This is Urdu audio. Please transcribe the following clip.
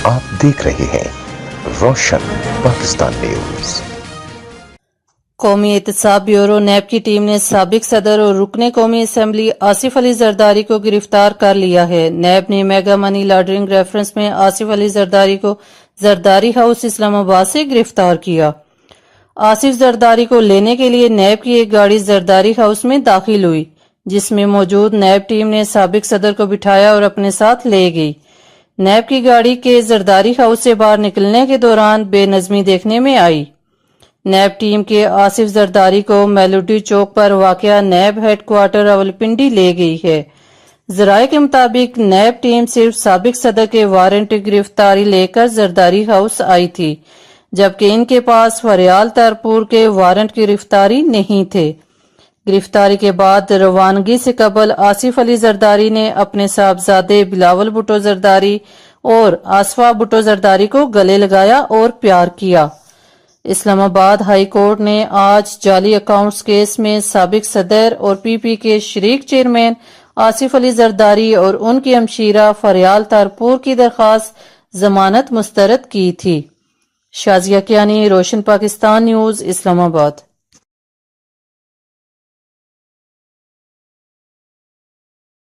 آپ دیکھ رہے ہیں روشن پاکستان نیوز۔ قومی احتساب بیورو نیب کی ٹیم نے سابق صدر اور رکن قومی اسمبلی آصف علی زرداری کو گرفتار کر لیا ہے۔ نیب نے میگا منی لانڈرنگ ریفرنس میں آصف علی زرداری کو زرداری ہاؤس اسلام آباد سے گرفتار کیا۔ آصف زرداری کو لینے کے لیے نیب کی ایک گاڑی زرداری ہاؤس میں داخل ہوئی، جس میں موجود نیب ٹیم نے سابق صدر کو بٹھایا اور اپنے ساتھ لے گئی۔ نیب کی گاڑی کے زرداری ہاؤس سے باہر نکلنے کے دوران بے نظمی دیکھنے میں آئی۔ نیب ٹیم کے آصف زرداری کو میلوڈی چوک پر واقع نیب ہیڈ کوارٹر راولپنڈی لے گئی ہے۔ ذرائع کے مطابق نیب ٹیم صرف سابق صدر کے وارنٹ گرفتاری لے کر زرداری ہاؤس آئی تھی، جبکہ ان کے پاس فریال ترپور کے وارنٹ گرفتاری نہیں تھے۔ گرفتاری کے بعد روانگی سے قبل آصف علی زرداری نے اپنے صاحبزادے بلاول بھٹو زرداری اور آصفہ بھٹو زرداری کو گلے لگایا اور پیار کیا۔ اسلام آباد ہائی کورٹ نے آج جعلی اکاؤنٹس کیس میں سابق صدر اور پی پی کے شریک چیئرمین آصف علی زرداری اور ان کی ہمشیرہ فریال تارپور کی درخواست ضمانت مسترد کی تھی۔ شازیہ کیانی، روشن پاکستان نیوز، اسلام آباد۔